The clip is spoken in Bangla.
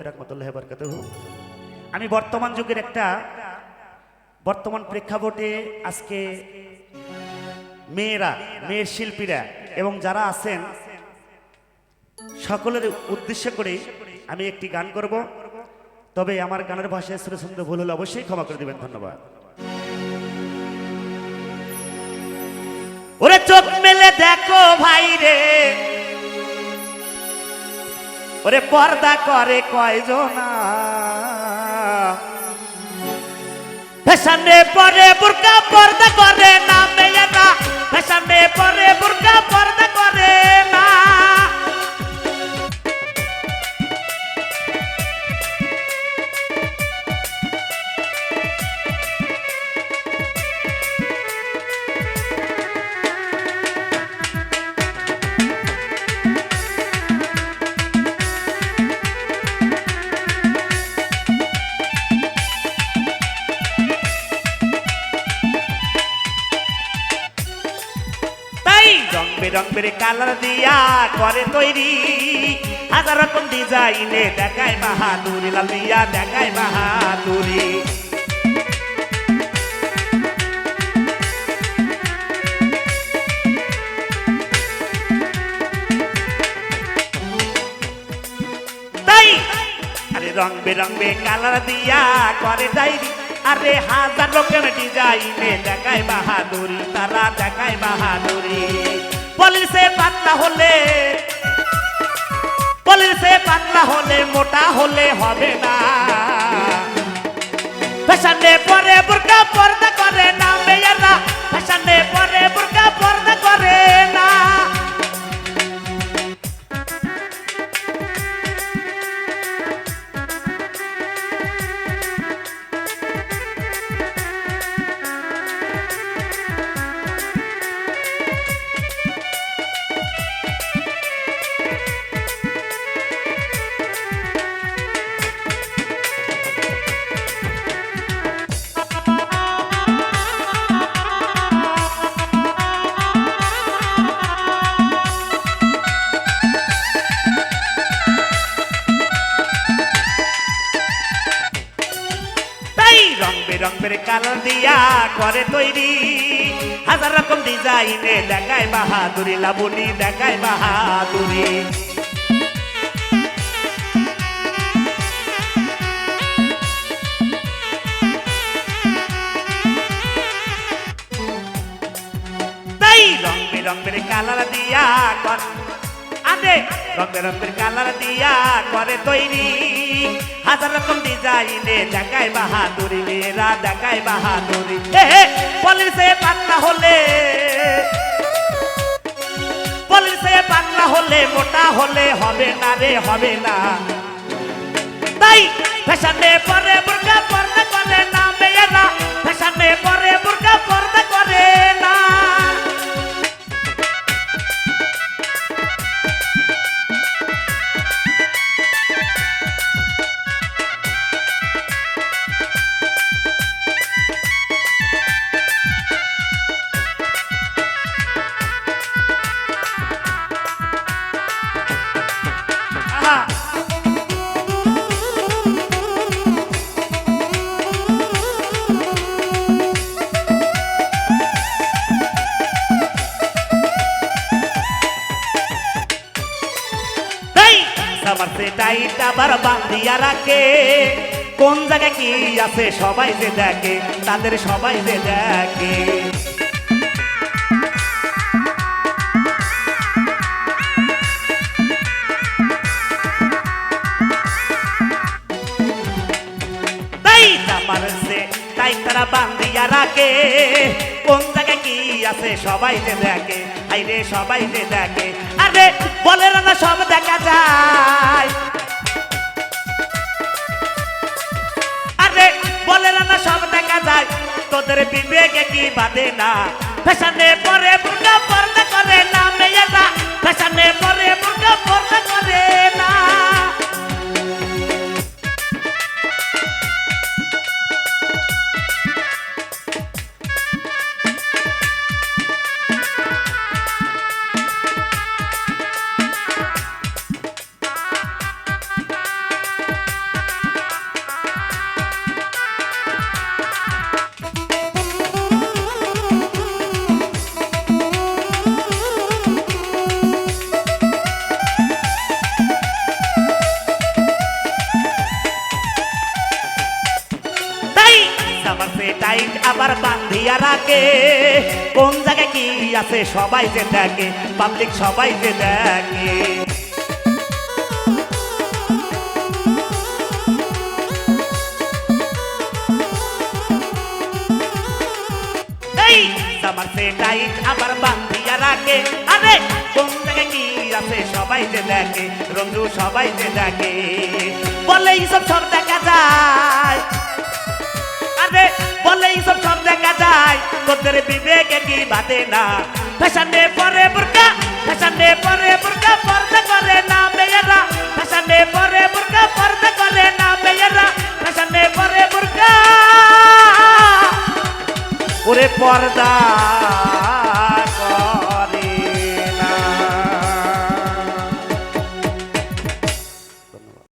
রাহমাতুল্লাহি ওয়া বারাকাতুহু। আমি বর্তমান যুগের একটা বর্তমান প্রেক্ষাপটে আজকে মেয়ের শিল্পীরা এবং যারা আছেন সকলের উদ্দেশ্য করে আমি একটি গান করব। তবে আমার গানের ভাষায় শ্রেষ্ঠ ভুল হলে অবশ্যই ক্ষমা করে দিবেন। ধন্যবাদ। ওরে চোখ মেলে দেখো ভাই রে, ওরে পর্দা করে কয়জনা, ফ্যাশনে পরে বুরকা পর্দা করে না মেয়েরা, ফ্যাশনে পরে বুরকা পর্দা করে না। রং বেরঙের কালার দিয়া করে তৈরি, হাজার রকম ডিজাইনে দেখায় বাহাদুরি, লাল দিয়া দেখায় বাহাদুরি। তাই আরে রং বেরঙের কালার দিয়া করে তৈরি, আরে হাজার রকম ডিজাইনে দেখায় বাহাদুরি, তারা দেখায় বাহাদুরি। পলিশে পাতলা হলে মোটা হলে হবে না, ফ্যাশনে পরে বুরকা পর্দা করে না মেয়েরা, ফ্যাশনে পরে বুরকা পর্দা করে না। রং বেরঙের কালার দিয়া করে তৈরি, হাজার রকম ডিজাইনে দেখায় বাহাদুরি, লাবণী দেখায় বাহাদুরি। তাই রং বেরঙের কালার দিয়া রং বেরঙের কালার দিয়া করে তৈরি, হাজার রকম ডিজাইনে দেখায় বাহাদুরি, মেয়েরা দেখায় বাহাদুরি। পলিশে পাতলা হলে মোটা হলে হবে না রে, হবে না। তাই ফ্যাশনে পরে বুরকা পর্দা করে না মেয়েরা, ফ্যাশনে পরে বুরকা পর্দা করে না। আমার সেটাইট আবার বান্ধিয়া রাখে, কোন জায়গায় কি আছে সবাই যে দেখে, তাদের সবাই যে দেখে। তাই আমার সেটাইট তারা বান্ধিয়া রাখে, কোন জায়গায় কি আছে সবাই যে দেখে, আইরে সবাই যে দেখে। আরে বলে না সব দেখা যায়, আরে বলে না সব দেখা যায়, তোদের বিবেকে কি বাদে না, ফ্যাশনে পরে বুরকা পর্দা করে না মেয়েরা, ফ্যাশনে পরে বুরকা পর্দা করে না। টাইট আবার বান্ধিয়া রাখে কোন জায়গায় কি আছে সবাই যে দেখে পাবলিক সবাই যে দেখে এই আমার সে টাইট আবার বান্ধিয়া রাখে আরে কোন জায়গায় কি আছে সবাই যে দেখে রঞ্জু সবাই যে দেখে বলে এইসব সব দেখা যায় আরে বলে এইসব সব দেখা যায় তোদের বিবেকে কি বাদে না ফ্যাশনে পরে বুরকা ফ্যাশনে পরে বুরকা পর্দা করে না মেয়েরা ফ্যাশনে পরে বুরকা পর্দা করে না মেয়েরা ফ্যাশনে পরে বুরকা ওরে পর্দা